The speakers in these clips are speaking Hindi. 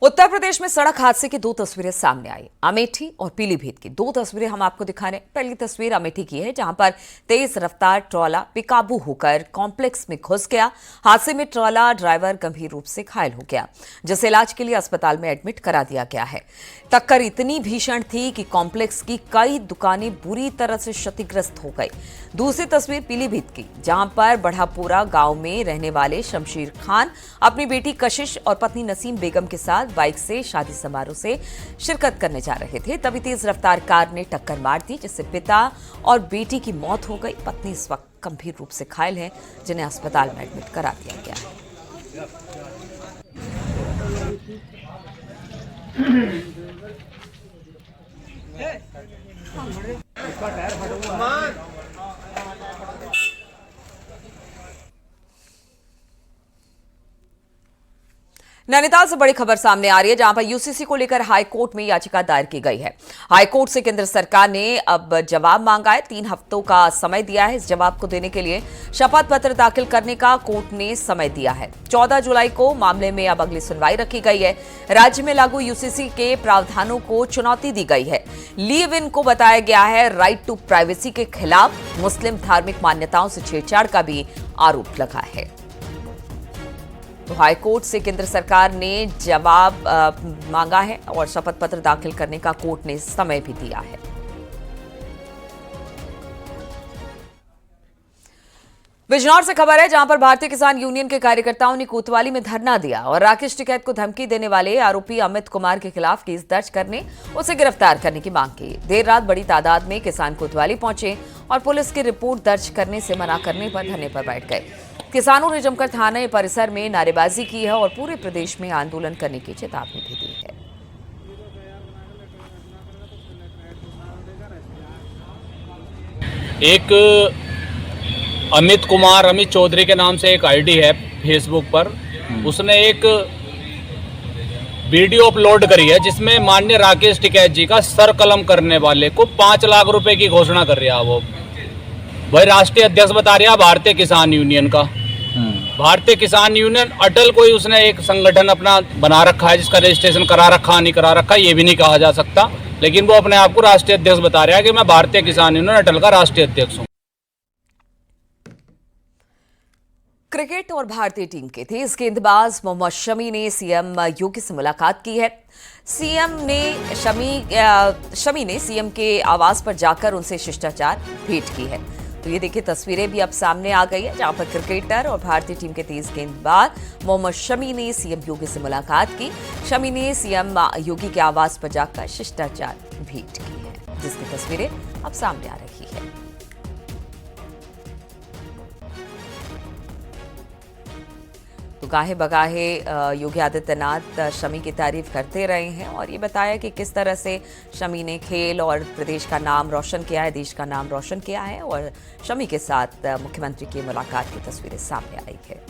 उत्तर प्रदेश में सड़क हादसे की दो तस्वीरें सामने आई। अमेठी और पीलीभीत की दो तस्वीरें हम आपको दिखा रहे हैं। पहली तस्वीर अमेठी की है, जहां पर तेज रफ्तार ट्रॉला बेकाबू होकर कॉम्प्लेक्स में घुस गया। हादसे में ट्रॉला ड्राइवर गंभीर रूप से घायल हो गया, जिसे इलाज के लिए अस्पताल में एडमिट करा दिया गया है। टक्कर इतनी भीषण थी कि कॉम्प्लेक्स की कई दुकानें बुरी तरह से क्षतिग्रस्त हो गई। दूसरी तस्वीर पीलीभीत की, जहां पर बढ़ापुरा गांव में रहने वाले शमशीर खान अपनी बेटी कशिश और पत्नी नसीम बेगम के साथ बाइक से शादी समारोह से शिरकत करने जा रहे थे। तभी तेज रफ्तार कार ने टक्कर मार दी, जिससे पिता और बेटी की मौत हो गई। पत्नी इस वक्त गंभीर रूप से घायल है, जिन्हें अस्पताल में एडमिट करा दिया गया है। नैनीताल से बड़ी खबर सामने आ रही है, जहां पर यूसीसी को लेकर हाई कोर्ट में याचिका दायर की गई है। हाई कोर्ट से केंद्र सरकार ने अब जवाब मांगा है। 3 हफ्तों का समय दिया है। इस जवाब को देने के लिए शपथ पत्र दाखिल करने का कोर्ट ने समय दिया है। 14 जुलाई को मामले में अब अगली सुनवाई रखी गई है। राज्य में लागू यूसीसी के प्रावधानों को चुनौती दी गई है। लीव इन को बताया गया है राइट टू प्राइवेसी के खिलाफ। मुस्लिम धार्मिक मान्यताओं से छेड़छाड़ का भी आरोप लगा है। तो हाईकोर्ट से केंद्र सरकार ने जवाब मांगा है और शपथ पत्र दाखिल करने का कोर्ट ने समय भी दिया है। बिजनौर से खबर है, जहां पर भारतीय किसान यूनियन के कार्यकर्ताओं ने कोतवाली में धरना दिया और राकेश टिकैत को धमकी देने वाले आरोपी अमित कुमार के खिलाफ केस दर्ज करने, उसे गिरफ्तार करने की मांग की। देर रात बड़ी तादाद में किसान कोतवाली पहुंचे और पुलिस की रिपोर्ट दर्ज करने से मना करने पर धरने पर बैठ गए। किसानों ने जमकर थाने परिसर में नारेबाजी की है और पूरे प्रदेश में आंदोलन करने की चेतावनी भी दी है। एक अमित चौधरी के नाम से एक आईडी है फेसबुक पर, उसने एक वीडियो अपलोड करी है जिसमें माननीय राकेश टिकैत जी का सर कलम करने वाले को 5 लाख रुपए की घोषणा कर रहा है। वो भाई राष्ट्रीय अध्यक्ष बता रहा भारतीय किसान यूनियन का। भारतीय किसान यूनियन अटल कोई उसने एक संगठन अपना बना रखा है, जिसका रजिस्ट्रेशन करा रखा नहीं करा रखा ये भी नहीं कहा जा सकता, लेकिन वो अपने आप को राष्ट्रीय अध्यक्ष बता रहा है कि मैं भारतीय किसान यूनियन अटल का राष्ट्रीय अध्यक्ष हूँ। क्रिकेट और भारतीय टीम के तेज गेंदबाज मोहम्मद शमी ने सीएम योगी से मुलाकात की है। शमी ने सीएम के आवास पर जाकर उनसे शिष्टाचार भेंट की है। तो ये देखिए, तस्वीरें भी अब सामने आ गई है, जहां पर क्रिकेटर और भारतीय टीम के तेज गेंदबाज मोहम्मद शमी ने सीएम योगी से मुलाकात की। शमी ने सीएम योगी के आवास पर जाकर शिष्टाचार भेंट की है, जिसकी तस्वीरें अब सामने आ रही है। तो गाहे बगाहे योगी आदित्यनाथ शमी की तारीफ करते रहे हैं और ये बताया कि किस तरह से शमी ने खेल और प्रदेश का नाम रोशन किया है, देश का नाम रोशन किया है। और शमी के साथ मुख्यमंत्री की मुलाकात की तस्वीरें सामने आई है।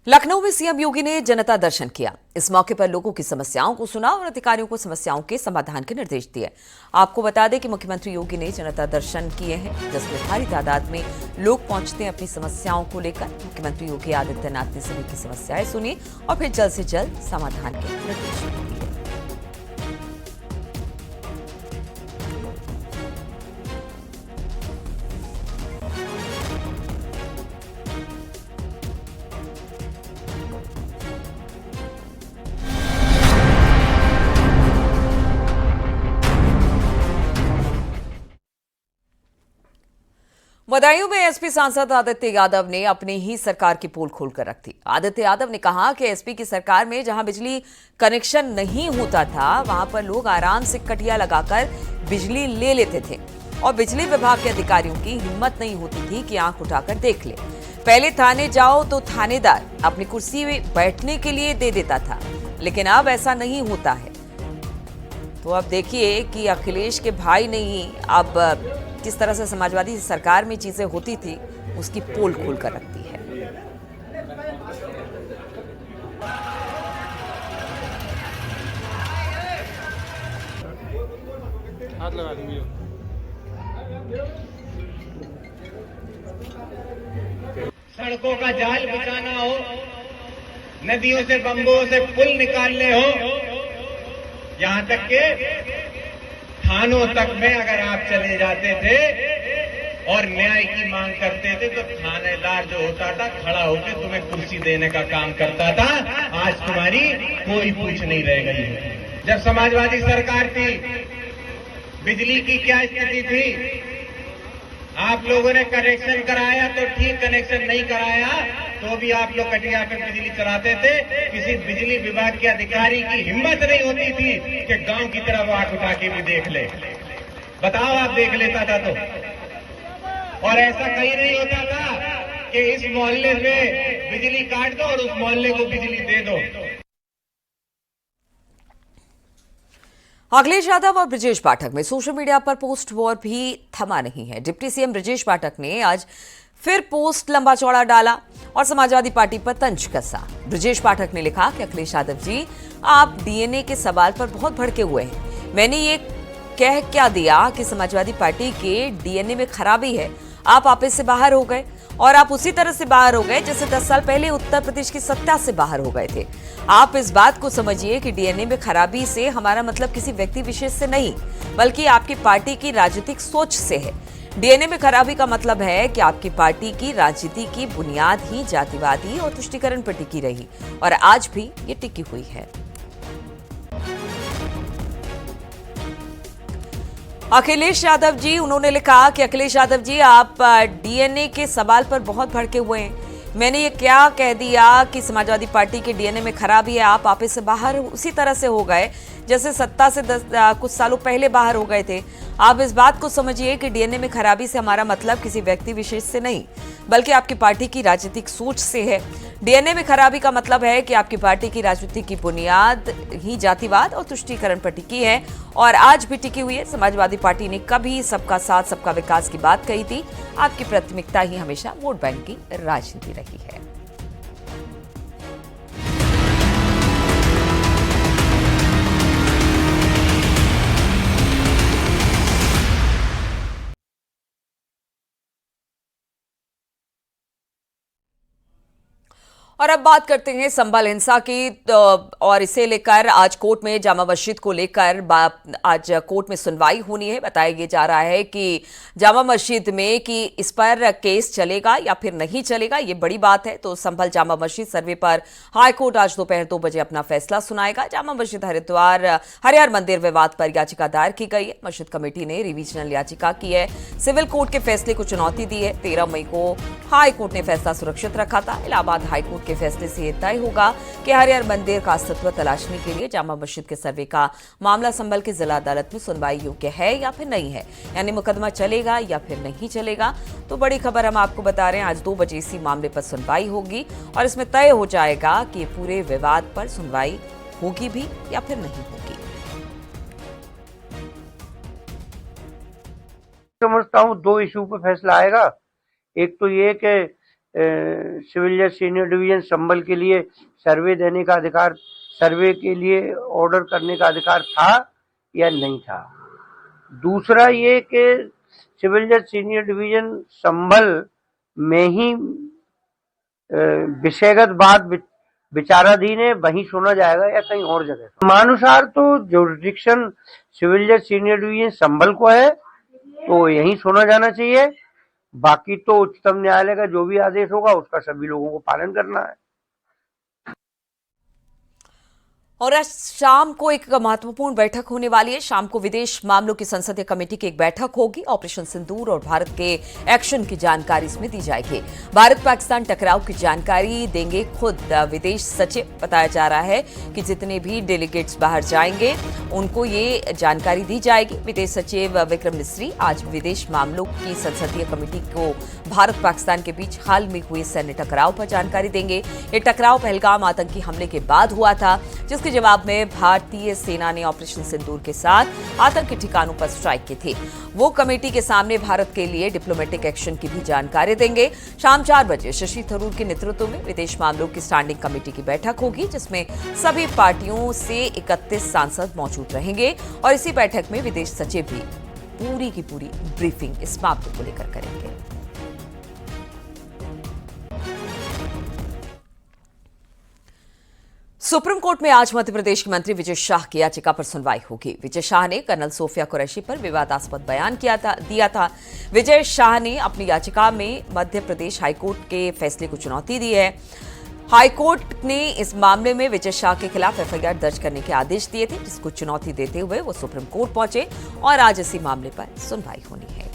लखनऊ में सीएम योगी ने जनता दर्शन किया। इस मौके पर लोगों की समस्याओं को सुना और अधिकारियों को समस्याओं के समाधान के निर्देश दिए। आपको बता दें कि मुख्यमंत्री योगी ने जनता दर्शन किए हैं, जिसमें भारी तादाद में लोग पहुंचते हैं अपनी समस्याओं को लेकर। मुख्यमंत्री योगी आदित्यनाथ ने सभी की समस्याएं सुनी और फिर जल्द से जल्द समाधान के निर्देश दिए। बदायूं में एसपी सांसद आदित्य यादव ने अपनी ही सरकार की पोल खोलकर रख दी। आदित्य यादव ने कहा कि एसपी की सरकार में जहां बिजली कनेक्शन नहीं होता था, वहां पर लोग आराम से कटिया लगाकर बिजली ले लेते थे और बिजली विभाग के अधिकारियों की हिम्मत नहीं होती थी कि आंख उठाकर देख ले। पहले थाने जाओ तो थानेदार अपनी कुर्सी में बैठने के लिए दे देता था, लेकिन अब ऐसा नहीं होता है। तो अब देखिए कि अखिलेश के भाई ने ही अब किस तरह से समाजवादी सरकार में चीजें होती थी, उसकी पोल खोल कर रखती है। हाथ लगा दूंगी। सड़कों का जाल बिछाना हो, नदियों से बंबों से पुल निकालने हो, यहां तक के थानों तक में अगर आप चले जाते थे और न्याय की मांग करते थे तो थानेदार जो होता था खड़ा होकर तुम्हें कुर्सी देने का काम करता था। आज तुम्हारी कोई पूछ नहीं रह गई है। जब समाजवादी सरकार थी, बिजली की क्या स्थिति थी? आप लोगों ने कनेक्शन कराया तो ठीक, कनेक्शन नहीं कराया तो भी आप लोग कटिया पर बिजली चलाते थे। किसी बिजली विभाग के अधिकारी की हिम्मत नहीं होती थी कि गांव की तरफ आंख उठा के भी देख ले। बताओ, आप देख लेता था तो? और ऐसा कहीं नहीं होता था कि इस मोहल्ले में बिजली काट दो और उस मोहल्ले को बिजली दे दो। अखिलेश यादव और ब्रजेश पाठक में सोशल मीडिया पर पोस्ट वॉर भी थमा नहीं है। डिप्टी सीएम ब्रजेश पाठक ने आज फिर पोस्ट लंबा चौड़ा डाला और समाजवादी पार्टी पर तंज कसा। ब्रजेश पाठक ने लिखा कि अखिलेश यादव जी, आप डीएनए के सवाल पर बहुत भड़के हुए हैं। मैंने ये कह क्या दिया कि समाजवादी पार्टी के डीएनए में खराबी है, आप वापस से बाहर हो गए और आप उसी तरह से बाहर हो गए जैसे 10 साल पहले उत्तर प्रदेश की सत्ता से बाहर हो गए थे। आप इस बात को समझिए कि डीएनए में खराबी से हमारा मतलब किसी व्यक्ति विशेष से नहीं, बल्कि आपकी पार्टी की राजनीतिक सोच से है। डीएनए में खराबी का मतलब है कि आपकी पार्टी की राजनीति की बुनियाद ही जातिवादी और तुष्टीकरण पर टिकी रही और आज भी ये टिकी हुई है। अखिलेश यादव जी, उन्होंने लिखा कि अखिलेश यादव जी, आप डीएनए के सवाल पर बहुत भड़के हुए हैं। मैंने ये क्या कह दिया कि समाजवादी पार्टी के डीएनए में खराबी है, आप वापस से बाहर उसी तरह से हो गए जैसे सत्ता से कुछ सालों पहले बाहर हो गए थे। आप इस बात को समझिए कि डीएनए में खराबी से हमारा मतलब किसी व्यक्ति विशेष से नहीं, बल्कि आपकी पार्टी की राजनीतिक सोच से है। डीएनए में खराबी का मतलब है कि आपकी पार्टी की राजनीति की बुनियाद ही जातिवाद और तुष्टीकरण पर टिकी है और आज भी टिकी हुई है। समाजवादी पार्टी ने कभी सबका साथ सबका विकास की बात कही थी। आपकी प्राथमिकता ही हमेशा वोट बैंक की राजनीति रही है। और अब बात करते हैं संभल हिंसा की, और इसे लेकर आज कोर्ट में जामा मस्जिद को लेकर आज कोर्ट में सुनवाई होनी है। बताया जा रहा है कि जामा मस्जिद में कि इस पर केस चलेगा या फिर नहीं चलेगा, ये बड़ी बात है। तो संभल जामा मस्जिद सर्वे पर हाई कोर्ट आज दोपहर 2 बजे अपना फैसला सुनाएगा। जामा मस्जिद हरियार मंदिर विवाद पर याचिका दायर की गई है। मस्जिद कमेटी ने रिविजनल याचिका की है, सिविल कोर्ट के फैसले को चुनौती दी है। 13 मई को हाई कोर्ट ने फैसला सुरक्षित रखा था। इलाहाबाद हाई कोर्ट के फैसले से यह तय होगा कि हरियार मंदिर का अस्तित्व तलाशने के लिए जामा मस्जिद के सर्वे का मामला संभल की जिला अदालत में सुनवाई योग्य है या फिर नहीं है, यानी मुकदमा चलेगा या फिर नहीं चलेगा। तो बड़ी खबर हम आपको बता रहे हैं, आज 2 बजे इसी मामले पर सुनवाई होगी और इसमें तय हो जाएगा कि पूरे विवाद पर सुनवाई होगी भी या फिर नहीं होगी। समझता हूँ 2 इशू पर फैसला आएगा। एक तो ये कि सिविल जज सीनियर डिवीजन संभल के लिए सर्वे देने का अधिकार, सर्वे के लिए ऑर्डर करने का अधिकार था या नहीं था। दूसरा ये कि सिविल जज सीनियर डिवीजन संभल में ही विषयगत बात विचाराधीन है, वहीं सुना जाएगा या कहीं और जगह। नियमानुसार तो जुरिडिक्शन सिविल जज सीनियर डिवीजन संभल को है, तो यहीं सुना जाना चाहिए। बाकी तो उच्चतम न्यायालय का जो भी आदेश होगा उसका सभी लोगों को पालन करना है। और आज शाम को एक महत्वपूर्ण बैठक होने वाली है। शाम को विदेश मामलों की संसदीय कमेटी की एक बैठक होगी। ऑपरेशन सिंदूर और भारत के एक्शन की जानकारी इसमें दी जाएगी। भारत पाकिस्तान टकराव की जानकारी देंगे खुद विदेश सचिव। बताया जा रहा है कि जितने भी डेलीगेट्स बाहर जाएंगे उनको ये जानकारी दी जाएगी। विदेश सचिव विक्रम मिस्री आज विदेश मामलों की संसदीय कमेटी को भारत पाकिस्तान के बीच हाल में हुए सैन्य टकराव पर जानकारी देंगे। ये टकराव पहलगाम आतंकी हमले के बाद हुआ था, जिसके जवाब में भारतीय सेना ने ऑपरेशन सिंदूर के साथ आतंकी ठिकानों पर स्ट्राइक की थी। वो कमेटी के सामने भारत के लिए डिप्लोमेटिक एक्शन की भी जानकारी देंगे। शाम 4 बजे शशि थरूर के नेतृत्व में विदेश मामलों की स्टैंडिंग कमेटी की बैठक होगी, जिसमें सभी पार्टियों से 31 सांसद मौजूद रहेंगे और इसी बैठक में विदेश सचिव भी पूरी की पूरी ब्रीफिंग इस मामले को लेकर करेंगे। सुप्रीम कोर्ट में आज मध्य प्रदेश के मंत्री विजय शाह की याचिका पर सुनवाई होगी। विजय शाह ने कर्नल सोफिया कुरैशी पर विवादास्पद बयान दिया था। विजय शाह ने अपनी याचिका में मध्य प्रदेश हाईकोर्ट के फैसले को चुनौती दी है। हाईकोर्ट ने इस मामले में विजय शाह के खिलाफ एफआईआर दर्ज करने के आदेश दिए थे, जिसको चुनौती देते हुए वो सुप्रीम कोर्ट पहुंचे और आज इसी मामले पर सुनवाई होनी है।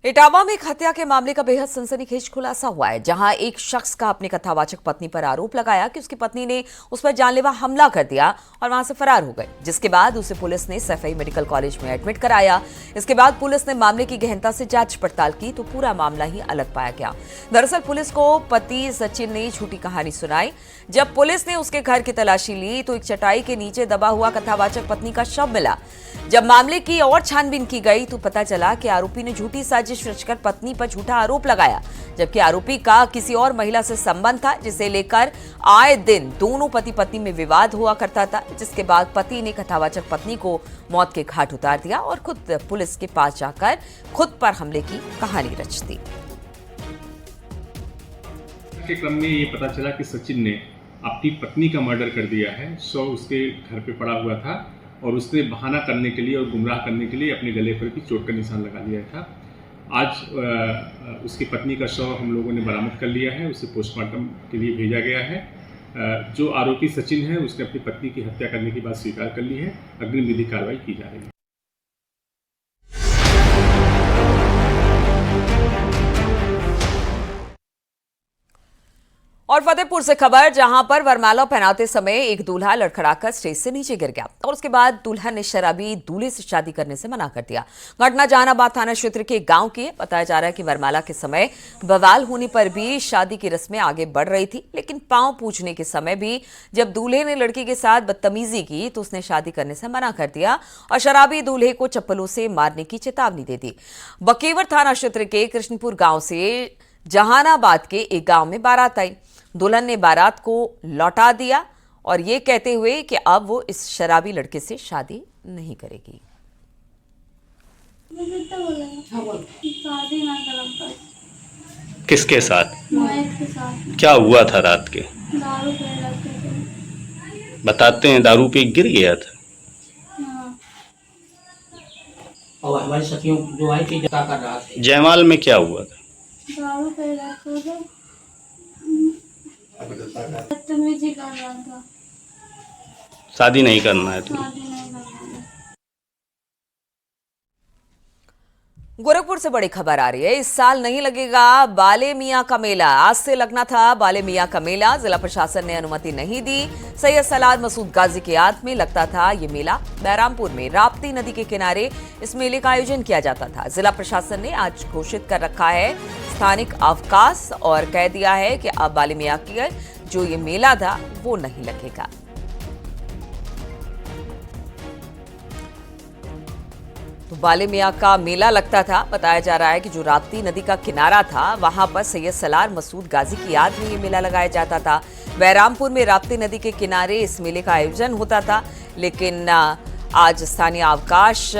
इटावा में एक हत्या के मामले का बेहद सनसनीखेज खुलासा हुआ है, जहां एक शख्स का अपनी कथावाचक पत्नी पर आरोप लगाया कि उसकी पत्नी ने उस पर जानलेवा हमला कर दिया और वहां से फरार हो गए, जिसके बाद उसे पुलिस ने सफई मेडिकल कॉलेज में एडमिट कराया। इसके बाद पुलिस ने मामले की गहनता से जांच पड़ताल की तो पूरा मामला ही अलग पाया गया। दरअसल पुलिस को पति सचिन ने झूठी कहानी सुनाई। जब पुलिस ने उसके घर की तलाशी ली तो एक चटाई के नीचे दबा हुआ कथावाचक पत्नी का शव मिला। जब मामले की और छानबीन की गई तो पता चला कि आरोपी ने झूठी साजिश रचकर पत्नी पर झूठा आरोप लगाया, जबकि आरोपी का किसी और महिला से संबंध था, जिसे लेकर आए दिन दोनों पति पत्नी में विवाद हुआ करता था। जिसके बाद पति ने कथावाचक पत्नी को मौत के घाट उतार दिया और खुद पुलिस के पास जाकर खुद पर हमले की कहानी रच दी। के क्रम में ये पता चला कि सचिन ने अपनी पत्नी का मर्डर कर दिया है। शव उसके घर पे पड़ा हुआ था और उसने बहाना करने के लिए और गुमराह करने के लिए अपने गले पर भी चोट का निशान लगा लिया था। आज उसकी पत्नी का शव हम लोगों ने बरामद कर लिया है, उसे पोस्टमार्टम के लिए भेजा गया है। जो आरोपी सचिन है उसने अपनी पत्नी की हत्या करने की बात स्वीकार कर ली है। अग्रिम विधिक कार्रवाई की जा रही है। और फतेहपुर से खबर, जहां पर वरमाला पहनाते समय एक दूल्हा लड़खड़ाकर स्टेज से नीचे गिर गया और उसके बाद दुल्हन ने शराबी दूल्हे से शादी करने से मना कर दिया। घटना जहानाबाद थाना क्षेत्र के गांव की है। बताया जा रहा है कि वरमाला के समय बवाल होने पर भी शादी की रस्में आगे बढ़ रही थी, लेकिन पांव पूजने के समय भी जब दूल्हे ने लड़की के साथ बदतमीजी की तो उसने शादी करने से मना कर दिया और शराबी दूल्हे को चप्पलों से मारने की चेतावनी दे दी। बकेवर थाना क्षेत्र के कृष्णपुर गांव से जहानाबाद के एक गांव में बारात आई। दुल्हन ने बारात को लौटा दिया और ये कहते हुए कि अब वो इस शराबी लड़के से शादी नहीं करेगी। किसके साथ? के साथ। क्या हुआ था रात के? दारू पे रखे थे। बताते हैं दारू पे गिर गया था। हाँ। और हमारी सखियों जो आई थी क्या कर रहा था? जयमाल में क्या हुआ था? दारू पे रखे थे, बदतमीजी कर रहा था। शादी नहीं करना है तुम्हें? शादी नहीं करना। गोरखपुर से बड़ी खबर आ रही है। इस साल नहीं लगेगा बाले मियां का मेला। आज से लगना था बाले मियां का मेला, जिला प्रशासन ने अनुमति नहीं दी। सैयद सलार मसूद गाजी की याद में लगता था ये मेला। बहरामपुर में राप्ती नदी के किनारे इस मेले का आयोजन किया जाता था। जिला प्रशासन ने आज घोषित कर रखा है स्थानिक अवकाश और कह दिया है कि अब बाले मियां का जो ये मेला था वो नहीं लगेगा। तो बाले मियां का मेला लगता था। बताया जा रहा है कि जो राप्ती नदी का किनारा था वहां पर सैयद सलार मसूद गाजी की याद में ये मेला लगाया जाता था। बहरामपुर में राप्ती नदी के किनारे इस मेले का आयोजन होता था, लेकिन आज स्थानीय अवकाश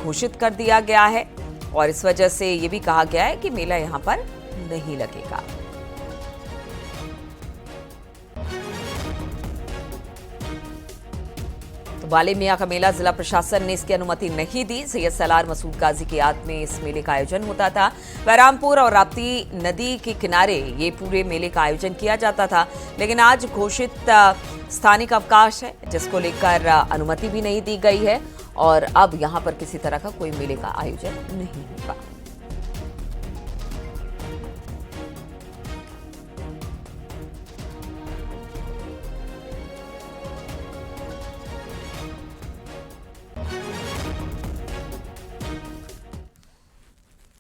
घोषित कर दिया गया है और इस वजह से ये भी कहा गया है कि मेला यहां पर नहीं लगेगा। बाले मियां का मेला, जिला प्रशासन ने इसकी अनुमति नहीं दी। सैयद सलार मसूद गाजी की याद में इस मेले का आयोजन होता था। बहरामपुर और राप्ती नदी के किनारे ये पूरे मेले का आयोजन किया जाता था, लेकिन आज घोषित स्थानिक अवकाश है, जिसको लेकर अनुमति भी नहीं दी गई है और अब यहां पर किसी तरह का कोई मेले का आयोजन नहीं होगा।